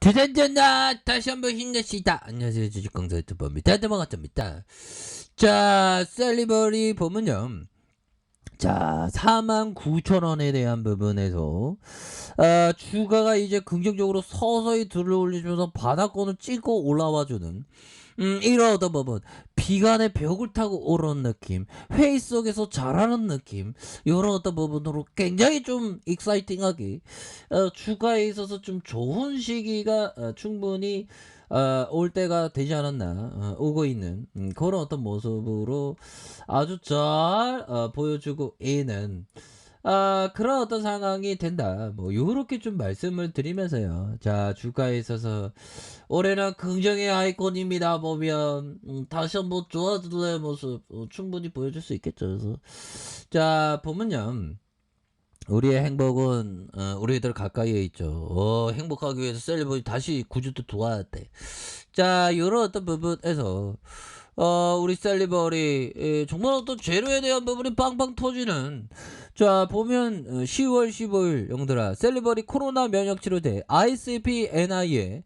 주전전나 다시 한번 힘내시다. 안녕하세요, 주식강사 유튜버입니다. 대망았습니다. 자, 셀리버리 보면요. 자, 49,000원에 대한 부분에서 주가가 이제 긍정적으로 서서히 들어올리면서 바닥권을 찍고 올라와주는 이런 어떤 부분, 비관의 벽을 타고 오르는 느낌, 회의 속에서 잘하는 느낌, 이런 어떤 부분으로 굉장히 좀 익사이팅하게 주가에 있어서 좀 좋은 시기가 충분히 올 때가 되지 않았나, 오고 있는 그런 어떤 모습으로 아주 잘 보여주고 있는 그런 어떤 상황이 된다. 뭐 요렇게 좀 말씀을 드리면서요. 자, 주가에 있어서 올해는 긍정의 아이콘입니다. 보면 다시 한번 좋아지는 모습 충분히 보여줄 수 있겠죠. 그래서 자, 보면요. 우리의 행복은 우리들 가까이에 있죠. 행복하기 위해서 셀리버리 다시 구주도 도와야 돼. 자, 요런 어떤 부분에서 우리 셀리버리 정말 어떤 재료에 대한 부분이 빵빵 터지는, 자 보면 10월 15일 영들아, 셀리버리 코로나 면역치료제 ICP-NI에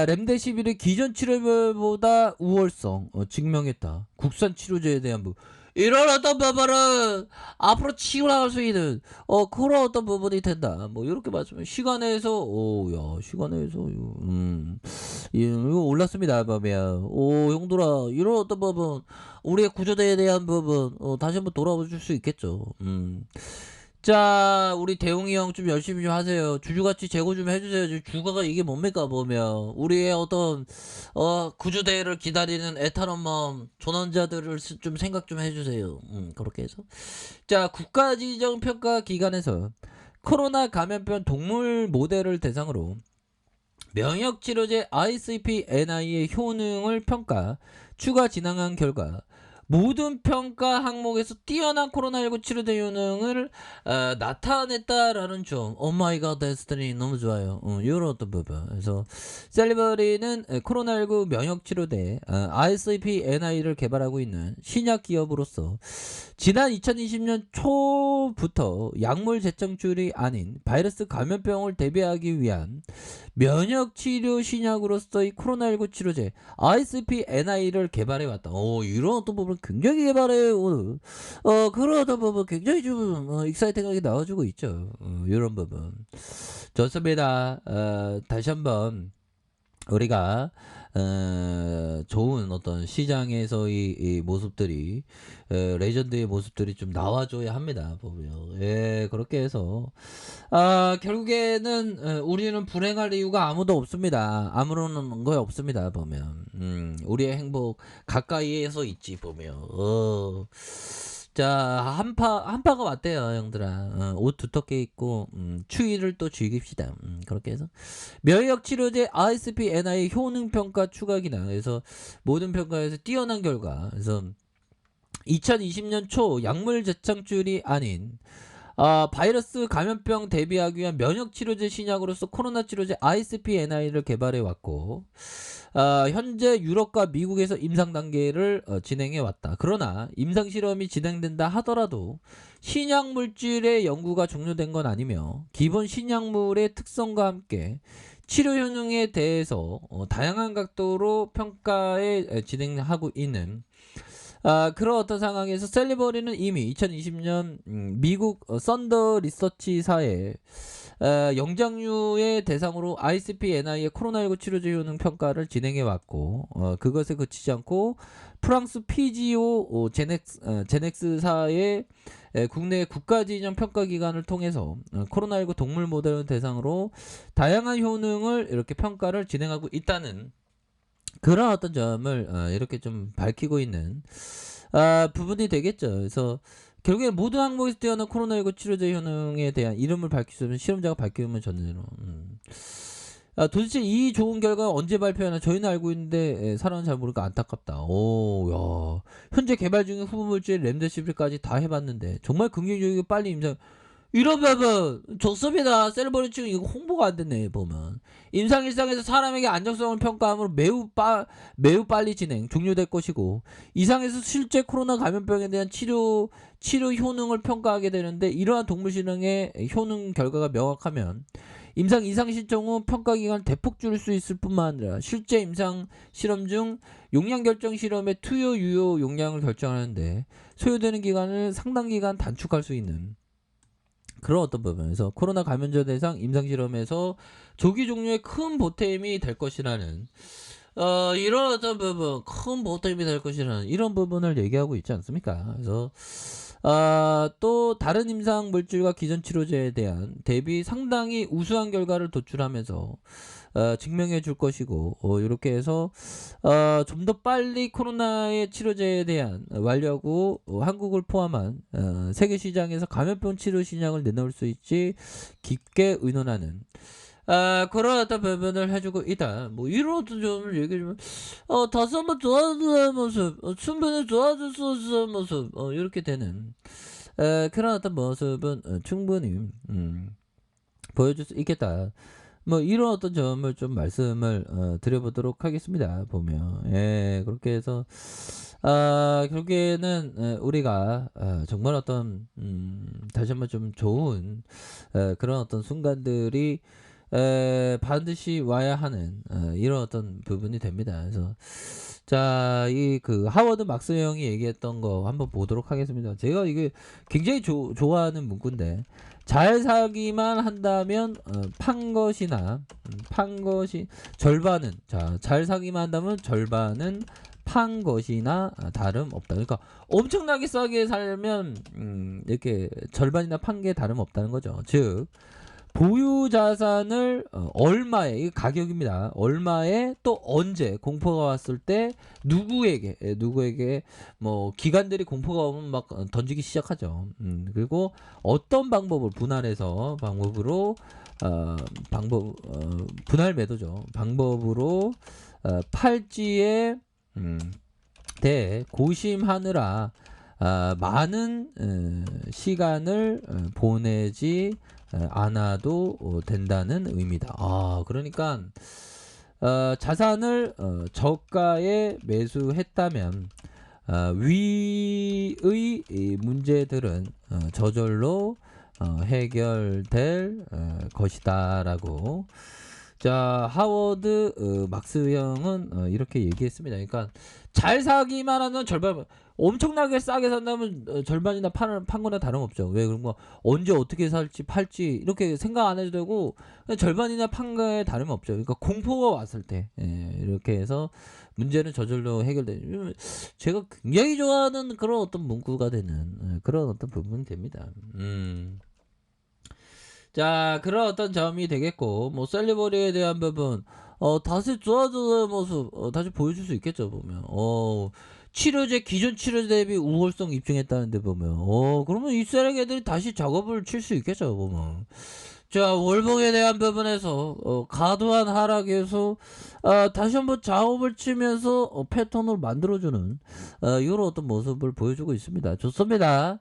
렘데시비르 기존 치료제보다 우월성 증명했다. 국산 치료제에 대한 부분, 이런 어떤 부분은 앞으로 치고 나갈 수 있는 그런 어떤 부분이 된다. 뭐 이렇게 말씀을 시간에서 오야 시간에서 이거 올랐습니다. 보면 형들아, 이런 어떤 부분, 우리의 구조대에 대한 부분 다시 한번 돌아봐 줄 수 있겠죠. 자, 우리 대웅이 형 좀 열심히 좀 하세요. 주주가치 제고 좀 해주세요. 지금 주가가 이게 뭡니까 보면 우리의 어떤 구조대를 기다리는 애타한맘 조난자들을 좀 생각 좀 해주세요. 그렇게 해서 자, 국가지정평가기관에서 코로나 감염병 동물 모델을 대상으로 면역치료제 ICP-NI의 효능을 평가 추가 진행한 결과 모든 평가 항목에서 뛰어난 코로나19 치료제 효능을 나타냈다라는 점. 오마이갓 데스티니 너무 좋아요. 이런 어떤 부분. 그래서 셀리버리는 코로나19 면역치료제 ICP-NI를 개발하고 있는 신약 기업으로서 지난 2020년 초부터 약물 제청줄이 아닌 바이러스 감염병을 대비하기 위한 면역치료 신약으로서의 코로나19 치료제 ICP-NI를 개발해왔다. 이런 어떤 부분 굉장히 개발해요. 그런 어떤 부분 굉장히 좀 익사이팅하게 나와주고 있죠. 이런 부분 좋습니다. 다시 한번 우리가 좋은 어떤 시장에서의 이 모습들이 레전드의 모습들이 좀 나와줘야 합니다. 보면 그렇게 해서 결국에는 우리는 불행할 이유가 아무도 없습니다. 아무런 거 없습니다. 보면 우리의 행복 가까이에서 있지. 보면 자, 한파가 왔대요, 형들아. 옷 두텁게 입고 추위를 또 즐깁시다. 그렇게 해서 면역치료제 ICP-NI 효능평가 추가기나 그래서 모든 평가에서 뛰어난 결과, 그래서 2020년 초 약물 제창줄이 아닌 바이러스 감염병 대비하기 위한 면역치료제 신약으로서 코로나 치료제 ICP-NI를 개발해왔고 현재 유럽과 미국에서 임상 단계를 진행해왔다. 그러나 임상 실험이 진행된다 하더라도 신약 물질의 연구가 종료된 건 아니며 기본 신약물의 특성과 함께 치료 효능에 대해서 다양한 각도로 평가에 진행하고 있는 그런 어떤 상황에서 셀리버리는 이미 2020년 미국 썬더 리서치사의 영장류의 대상으로 ICP-NI의 코로나19 치료제 효능 평가를 진행해왔고 그것에 그치지 않고 프랑스 피지오 제넥스사의 국내 국가지정 평가기관을 통해서 코로나19 동물 모델을 대상으로 다양한 효능을 이렇게 평가를 진행하고 있다는 그런 어떤 점을 이렇게 좀 밝히고 있는 부분이 되겠죠. 그래서 결국에 모든 항목에서 뛰어난 코로나19 치료제 효능에 대한 이름을 밝힐 수 없는 실험자가 밝히면 전제로 도대체 이 좋은 결과가 언제 발표하나 저희는 알고 있는데 사람은 잘 모르니까 안타깝다. 야, 현재 개발 중인 후보 물질 렘데시비르까지 다 해봤는데 정말 긍정적이고 빨리 임상, 이러면 좋습니다. 셀리버리 지금 이거 홍보가 안 됐네. 보면 임상 일상에서 사람에게 안정성을 평가함으로 매우 빨리 종료될 것이고 이상에서 실제 코로나 감염병에 대한 치료 효능을 평가하게 되는데 이러한 동물 실험의 효능 결과가 명확하면 임상 이상 신청 후 평가 기간을 대폭 줄일 수 있을 뿐만 아니라 실제 임상 실험 중 용량 결정 실험의 투여 유효 용량을 결정하는데 소요되는 기간을 상당 기간 단축할 수 있는 그런 어떤 부분에서 코로나 감염자 대상 임상 실험에서 조기 종료에 큰 보탬이 될 것이라는 이런 어떤 부분 큰 보탬이 될 것이라는 이런 부분을 얘기하고 있지 않습니까? 그래서 또 다른 임상 물질과 기존 치료제에 대한 대비 상당히 우수한 결과를 도출하면서 증명해 줄 것이고 이렇게 해서 좀 더 빨리 코로나의 치료제에 대한 완료하고 한국을 포함한 세계 시장에서 감염병 치료 신약을 내놓을 수 있지 깊게 의논하는 그런 어떤 부분을 해주고 있다. 뭐 이런 어떤 점을 얘기해 주면 다시 한번 좋아지는 모습, 충분히 좋아질 수 있는 모습, 이렇게 되는 그런 어떤 모습은 충분히 보여줄 수 있겠다. 뭐 이런 어떤 점을 좀 말씀을 드려보도록 하겠습니다. 보면 그렇게 해서 결국에는 우리가 정말 어떤 다시 한번 좀 좋은 그런 어떤 순간들이 반드시 와야 하는 이런 어떤 부분이 됩니다. 그래서 자, 이 그 하워드 막스 형이 얘기했던 거 한번 보도록 하겠습니다. 제가 이게 굉장히 좋아하는 문구인데 잘 사기만 한다면 판 것이 절반은 잘 사기만 한다면 절반은 판 것이나 다름없다. 그러니까 엄청나게 싸게 살면 이렇게 절반이나 판 게 다름없다는 거죠. 즉 보유 자산을 얼마에 이 가격입니다. 얼마에 또 언제 공포가 왔을 때 누구에게 뭐 기관들이 공포가 오면 막 던지기 시작하죠. 그리고 어떤 방법을 분할해서 방법으로 분할 매도죠. 방법으로 팔찌에 대해 고심하느라 많은 시간을 보내지 않아도 된다는 의미다. 그러니까 자산을 저가에 매수했다면 위의 문제들은 저절로 해결될 것이다라고. 자, 하워드 막스 형은 이렇게 얘기했습니다. 그러니까 잘 사기만 하면 절반, 엄청나게 싸게 산다면 절반이나 판 거나 다름없죠. 왜 그런 거 언제 어떻게 살지 팔지 이렇게 생각 안 해도 되고 절반이나 판 거에 다름없죠. 그러니까 공포가 왔을 때 이렇게 해서 문제는 저절로 해결되는, 제가 굉장히 좋아하는 그런 어떤 문구가 되는 그런 어떤 부분이 됩니다. 자, 그런 어떤 점이 되겠고, 뭐 셀리버리에 대한 부분 다시 좋아지는 모습 다시 보여줄 수 있겠죠. 보면 치료제 기존 치료제 대비 우월성 입증했다는데 보면 그러면 이 쓰레기 애들이 다시 작업을 칠 수 있겠죠. 보면 자, 월봉에 대한 부분에서 과도한 하락에서 다시 한번 작업을 치면서 패턴을 만들어주는 이런 어떤 모습을 보여주고 있습니다. 좋습니다.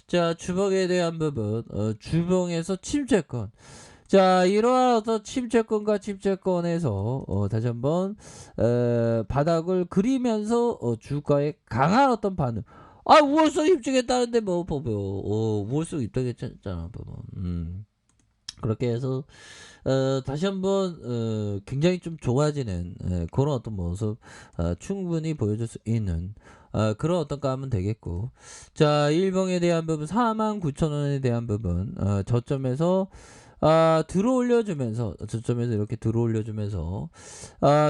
자, 주봉에 대한 부분 주봉에서 침체권. 자, 이러한 어떤 침체권과 침체권에서 다시 한번 바닥을 그리면서 주가의 강한 어떤 반응. 우월성 입증했다는데 뭐 보면 우월성 입증했잖아. 보면 그렇게 해서 다시 한번 굉장히 좀 좋아지는 그런 어떤 모습 충분히 보여줄 수 있는 그런 어떤 감은 되겠고. 자, 일봉에 대한 부분 49,000원에 대한 부분 저점에서 들어올려주면서 저점에서 이렇게 들어올려주면서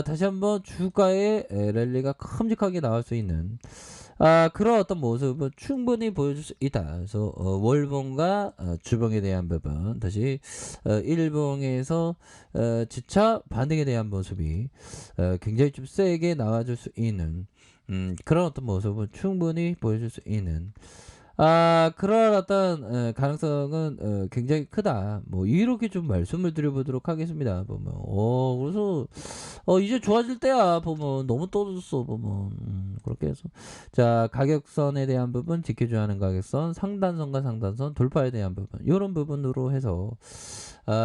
다시 한번 주가의 랠리가 큼직하게 나올 수 있는 그런 어떤 모습을 충분히 보여줄 수 있다. 그래서 월봉과 주봉에 대한 부분 다시 일봉에서 지차 반등에 대한 모습이 굉장히 좀 세게 나와줄 수 있는 그런 어떤 모습을 충분히 보여줄 수 있는 그런 어떤 가능성은 굉장히 크다. 뭐 이렇게 좀 말씀을 드려보도록 하겠습니다. 보면 그래서 이제 좋아질 때야. 보면 너무 떨어졌어. 보면 그렇게 해서 자, 가격선에 대한 부분 지켜줘야 하는 가격선, 상단선과 상단선 돌파에 대한 부분 이런 부분으로 해서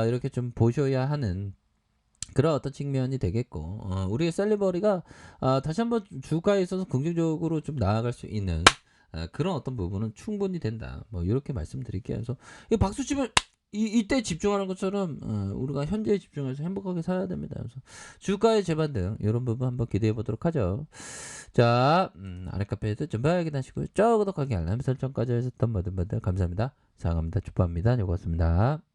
이렇게 좀 보셔야 하는 그런 어떤 측면이 되겠고 우리의 셀리버리가 다시 한번 주가에 있어서 긍정적으로 좀 나아갈 수 있는 그런 어떤 부분은 충분히 된다. 뭐 이렇게 말씀드릴게요. 그래서 이 박수 치면 이때 집중하는 것처럼 우리가 현재에 집중해서 행복하게 살아야 됩니다. 그래서 주가의 재반등 이런 부분 한번 기대해 보도록 하죠. 자, 아랫카페에서 전방에 하시고요. 저 구독하기 알람 설정까지 하셨던 모든 분들 감사합니다. 사랑합니다. 축복합니다. 요거였습니다.